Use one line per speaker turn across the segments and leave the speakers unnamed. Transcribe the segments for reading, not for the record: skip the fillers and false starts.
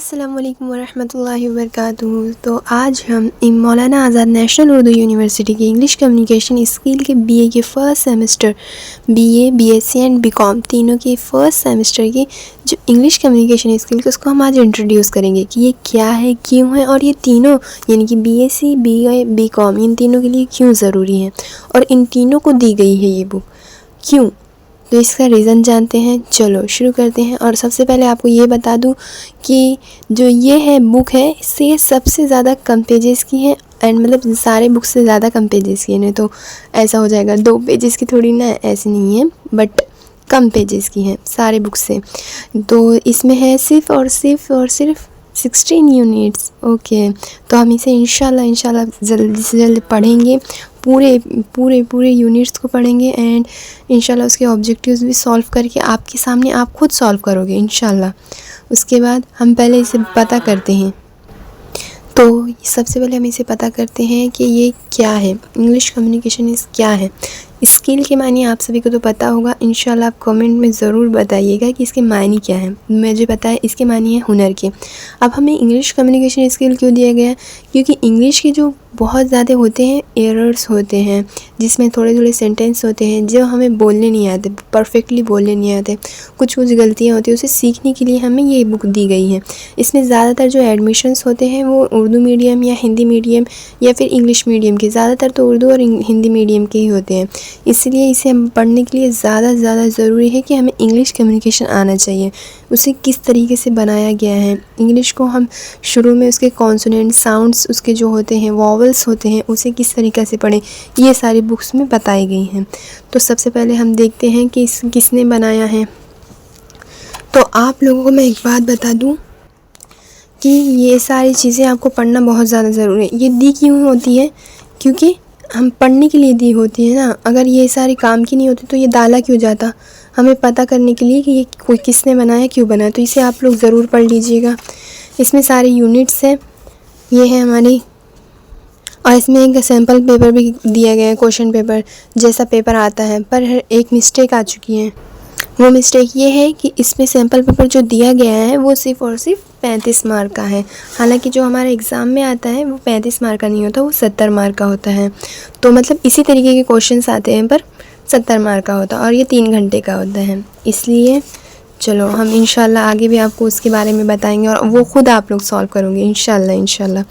अस्सलाम वालेकुम वरहमतुल्लाहि वबरकातुहू। तो आज हम मौलाना आज़ाद नेशनल उर्दू यूनिवर्सिटी की इंग्लिश कम्युनिकेशन स्किल के बीए के first semester BA, BSc and BCom तीनों के फ़र्स्ट सेमेस्टर की जो इंग्लिश कम्युनिकेशन स्किल के उसको हम आज इंट्रोड्यूस करेंगे कि ये क्या है, क्यों है और ये तीनों यानी कि बीएससी, बीए, बीकॉम इन तीनों के लिए क्यों ज़रूरी है और इन तीनों को दी गई है ये बुक क्यों। तो इसका रीज़न जानते हैं। चलो शुरू करते हैं। और सबसे पहले आपको ये बता दूं कि जो ये है बुक है इससे सबसे ज़्यादा कम पेजेस की है एंड मतलब सारे बुक से ज़्यादा कम पेजेस की है। नहीं तो ऐसा हो जाएगा 2 पेजेस की थोड़ी ना, ऐसे नहीं है, बट कम पेजेस की है सारे बुक से। तो इसमें है सिर्फ़ और सिर्फ 16 यूनिट्स। ओके, तो हम इसे इंशाल्लाह जल्दी से जल्दी पढ़ेंगे, पूरे यूनिट्स को पढ़ेंगे एंड इंशाल्लाह उसके ऑब्जेक्टिव्स भी सॉल्व करके आपके सामने आप खुद सॉल्व करोगे इंशाल्लाह। उसके बाद हम पहले इसे पता करते हैं। तो सबसे पहले हम इसे पता करते हैं कि ये क्या है, इंग्लिश कम्युनिकेशन क्या है। स्किल के मायने आप सभी को तो पता होगा, इंशाल्लाह आप कमेंट में ज़रूर बताइएगा कि इसके मायने क्या हैं। मुझे पता है इसके मायने हैं हुनर के। अब हमें इंग्लिश कम्युनिकेशन स्किल क्यों दिया गया है, क्योंकि इंग्लिश के जो बहुत ज़्यादा होते हैं एरर्स होते हैं, जिसमें थोड़े सेंटेंस होते हैं जो हमें बोलने नहीं आते, परफेक्टली बोलने नहीं आते, कुछ गलतियाँ होती हैं। उसे सीखने के लिए हमें ये बुक दी गई है। इसमें ज़्यादातर जो एडमिशन्स होते हैं वो उर्दू मीडियम या हिंदी मीडियम या फिर इंग्लिश मीडियम के, ज़्यादातर तो उर्दू और हिंदी मीडियम के ही होते हैं। इसलिए इसे हम पढ़ने के लिए ज़्यादा ज़रूरी है कि हमें इंग्लिश कम्युनिकेशन आना चाहिए। उसे किस तरीके से बनाया गया है, इंग्लिश को हम शुरू में उसके कॉन्सोनेंट साउंड्स उसके जो होते हैं, वॉवल्स होते हैं, उसे किस तरीके से पढ़ें, ये सारी बुक्स में बताई गई हैं। तो सबसे पहले हम देखते हैं कि किसने बनाया है। तो आप लोगों को मैं एक बात बता दूं कि ये सारी चीज़ें आपको पढ़ना बहुत ज़्यादा ज़रूरी है। ये दी क्यों होती है, क्योंकि हम पढ़ने के लिए दी होती है ना। अगर ये सारे काम की नहीं होती तो ये डाला क्यों जाता, हमें पता करने के लिए कि ये कोई किसने बनाया, क्यों बनाया। तो इसे आप लोग ज़रूर पढ़ लीजिएगा। इसमें सारे यूनिट्स हैं, ये है हमारी, और इसमें एक सैम्पल पेपर भी दिया गया है, क्वेश्चन पेपर जैसा पेपर आता है। पर एक मिस्टेक आ चुकी है, वो मिस्टेक ये है कि इसमें सैम्पल पेपर जो दिया गया है वो सिर्फ़ और सिर्फ 35 मार्क का है। हालांकि जो हमारे एग्ज़ाम में आता है वो 35 मार्क का नहीं होता, वो 70 मार्क का होता है। तो मतलब इसी तरीके के क्वेश्चंस आते हैं पर 70 मार्क का होता है और ये 3 घंटे का होता है। इसलिए चलो हम इंशाल्लाह आगे भी आपको उसके बारे में बताएंगे और वो ख़ुद आप लोग सॉल्व करोगे इंशाल्लाह।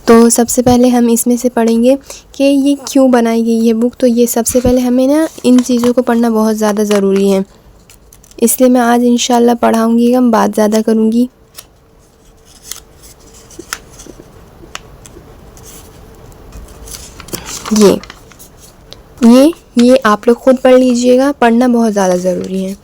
तो सबसे पहले हम इसमें से पढ़ेंगे कि ये क्यों बनाई गई है बुक। तो ये सबसे पहले हमें ना इन चीज़ों को पढ़ना बहुत ज़्यादा ज़रूरी है, इसलिए मैं आज इंशाल्लाह पढ़ाऊँगी, हम बात ज़्यादा करूँगी। ये आप लोग ख़ुद पढ़ लीजिएगा, पढ़ना बहुत ज़्यादा ज़रूरी है।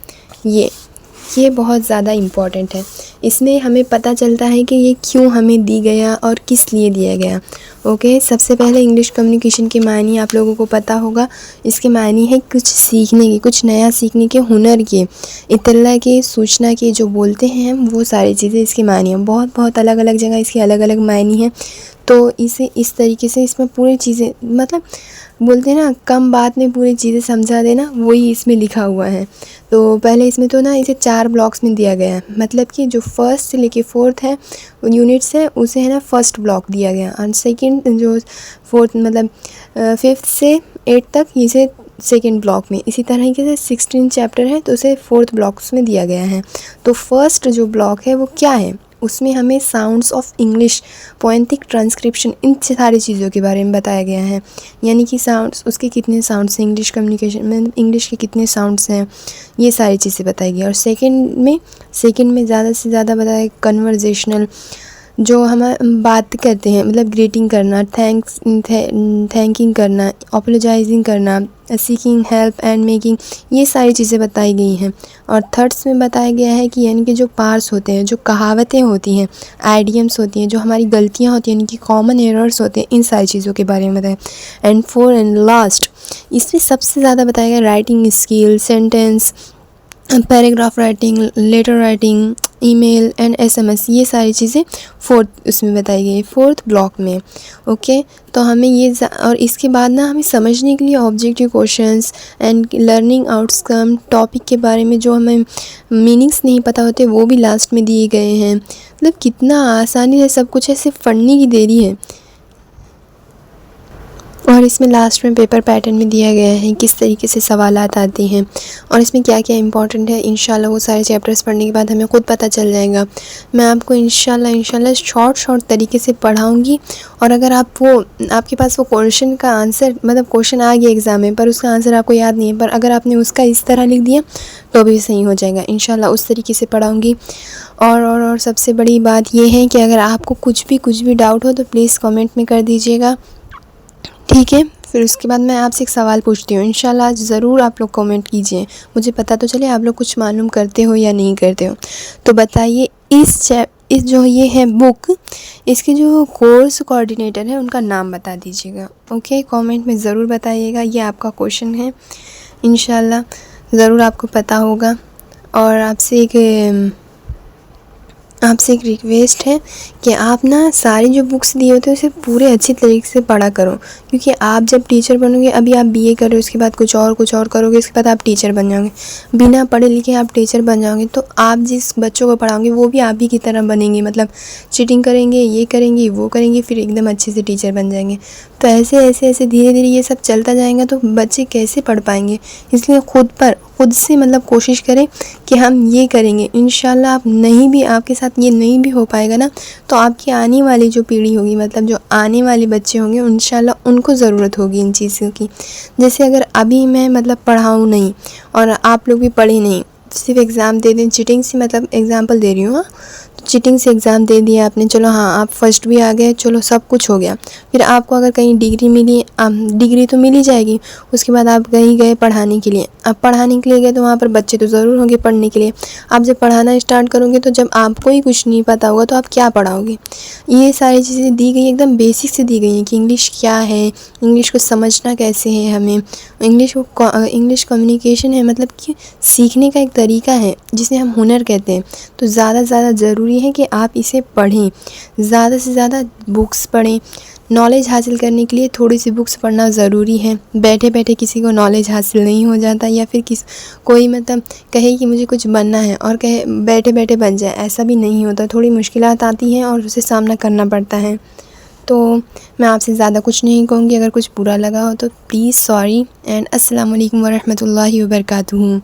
ये बहुत ज़्यादा इम्पॉर्टेंट है। इसमें हमें पता चलता है कि ये क्यों हमें दी गया और किस लिए दिया गया। ओके, सबसे पहले इंग्लिश कम्युनिकेशन के मायने आप लोगों को पता होगा। इसके मायने हैं कुछ सीखने के, कुछ नया सीखने के, हुनर के, इत्तला के, सूचना के, जो बोलते हैं हम वो सारी चीज़ें इसके मायने हैं। बहुत अलग अलग जगह इसके अलग अलग मायने हैं। तो इसे इस तरीके से इसमें पूरी चीज़ें, मतलब बोलते हैं ना कम बात में पूरी चीज़ें समझा देना, वही इसमें लिखा हुआ है। तो पहले इसमें तो ना इसे 4 ब्लॉक्स में दिया गया है, मतलब कि जो फर्स्ट से लेके 4th है यूनिट्स है उसे है ना फर्स्ट ब्लॉक दिया गया, और सेकंड जो 4th मतलब 5th से 8th तक इसे सेकंड ब्लॉक में। इसी तरह से 16 चैप्टर है तो उसे 4th ब्लॉक्स में दिया गया है। तो फर्स्ट जो ब्लॉक है वो क्या है, उसमें हमें sounds of English, poetic transcription, इन सारी चीज़ों के बारे में बताया गया है। यानी कि साउंड्स, उसके कितने साउंड्स हैं इंग्लिश कम्युनिकेशन में, इंग्लिश के कितने साउंड्स हैं, ये सारी चीज़ें बताई गई। और सेकंड में ज़्यादा से ज़्यादा बताया कन्वर्जेशनल, जो हम बात करते हैं, मतलब ग्रीटिंग करना, थैंकिंग करना, अपोलोजाइजिंग करना, सीकिंग हेल्प एंड मेकिंग, ये सारी चीज़ें बताई गई हैं। और थर्ड्स में बताया गया है कि यानी कि जो पार्स होते हैं, जो कहावतें होती हैं, आइडियम्स होती हैं, जो हमारी गलतियाँ होती हैं, यानी कि कॉमन एरर्स होते हैं, इन सारी चीज़ों के बारे में बताया। एंड 4 एंड लास्ट इसमें सबसे ज़्यादा बताया गया writing skill, sentence, paragraph writing, letter writing, email and SMS, ये सारी चीज़ें फोर्थ उसमें बताई गई है, फोर्थ ब्लॉक में। ओके, तो हमें ये और इसके बाद ना हमें समझने के लिए objective questions and learning outcome topic के बारे में जो हमें मीनिंग्स नहीं पता होते वो भी लास्ट में दिए गए हैं। मतलब कितना आसानी से सब कुछ ऐसे पढ़ने की देरी है। और इसमें लास्ट में पेपर पैटर्न में दिया गया है किस तरीके से सवालात आते हैं और इसमें क्या क्या इंपॉर्टेंट है। इंशाल्लाह वो सारे चैप्टर्स पढ़ने के बाद हमें खुद पता चल जाएगा। मैं आपको इंशाल्लाह शॉर्ट तरीके से पढ़ाऊँगी। और अगर आपके पास वो क्वेश्चन का आंसर मतलब क्वेश्चन आ गया एग्ज़ाम में पर उसका आंसर आपको याद नहीं है, पर अगर आपने उसका इस तरह लिख दिया तो भी सही हो जाएगा। इंशाल्लाह उस तरीके से पढ़ाऊँगी। और सबसे बड़ी बात ये है कि अगर आपको कुछ भी डाउट हो तो प्लीज़ कमेंट में कर दीजिएगा, ठीक है। फिर उसके बाद मैं आपसे एक सवाल पूछती हूँ, इंशाल्लाह ज़रूर आप लोग कमेंट कीजिए, मुझे पता तो चले आप लोग कुछ मालूम करते हो या नहीं करते हो। तो बताइए इस जो ये है बुक, इसके जो कोर्स कोऑर्डिनेटर है उनका नाम बता दीजिएगा। ओके, कमेंट में ज़रूर बताइएगा, ये आपका क्वेश्चन है। इंशाल्लाह ज़रूर आपको पता होगा। और आपसे एक रिक्वेस्ट है कि आप ना सारी जो बुक्स दिए होते हैं उसे पूरे अच्छी तरीके से पढ़ा करो, क्योंकि आप जब टीचर बनोगे, अभी आप बीए कर रहे हो, उसके बाद कुछ और करोगे, उसके बाद आप टीचर बन जाओगे। बिना पढ़े लिखे आप टीचर बन जाओगे तो आप जिस बच्चों को पढ़ाओगे वो भी आप ही की तरह बनेंगे, मतलब चीटिंग करेंगे, ये करेंगे, वो करेंगे, फिर एकदम अच्छे से टीचर बन जाएंगे। तो ऐसे धीरे धीरे ये सब चलता जाएगा तो बच्चे कैसे पढ़ पाएंगे। इसलिए खुद से मतलब कोशिश करें कि हम ये करेंगे। इंशाल्लाह आपके साथ ये नहीं भी हो पाएगा ना, तो आपकी आने वाली जो पीढ़ी होगी, मतलब जो आने वाले बच्चे होंगे, इंशाल्लाह उनको ज़रूरत होगी इन चीज़ों की। जैसे अगर अभी मैं मतलब पढ़ाऊँ नहीं और आप लोग भी पढ़े नहीं, सिर्फ एग्ज़ाम दे दें, चीटिंग से मतलब एग्ज़ाम्पल दे रही हूँ, चीटिंग से एग्ज़ाम दे दिया आपने, चलो हाँ आप फर्स्ट भी आ गए, चलो सब कुछ हो गया। फिर आपको अगर कहीं डिग्री मिली, डिग्री तो मिल ही जाएगी, उसके बाद आप कहीं गए पढ़ाने के लिए। अब पढ़ाने के लिए गए तो वहाँ पर बच्चे तो ज़रूर होंगे पढ़ने के लिए। आप जब पढ़ाना स्टार्ट करोगे तो जब आपको ही कुछ नहीं पता होगा तो आप क्या पढ़ाओगे। ये सारी चीज़ें दी गई, एकदम बेसिक से दी गई हैं कि इंग्लिश क्या है, इंग्लिश को समझना कैसे है हमें, इंग्लिश कम्युनिकेशन है, मतलब कि सीखने का एक तरीका है जिसे हम हुनर कहते हैं। तो ज़्यादा से ज़्यादा ज़रूरी है कि आप इसे पढ़ें, ज़्यादा से ज़्यादा बुक्स पढ़ें। नॉलेज हासिल करने के लिए थोड़ी सी बुक्स पढ़ना ज़रूरी है। बैठे बैठे किसी को नॉलेज हासिल नहीं हो जाता, या फिर कोई मतलब कहे कि मुझे कुछ बनना है और कहे बैठे बैठे बन जाए, ऐसा भी नहीं होता। थोड़ी मुश्किलात आती हैं और उसे सामना करना पड़ता है। तो मैं आपसे ज़्यादा कुछ नहीं कहूँगी, अगर कुछ बुरा लगा हो तो प्लीज़ सॉरी एंड अस्सलाम वालेकुम वरहमतुल्लाहि वबरकातुहू।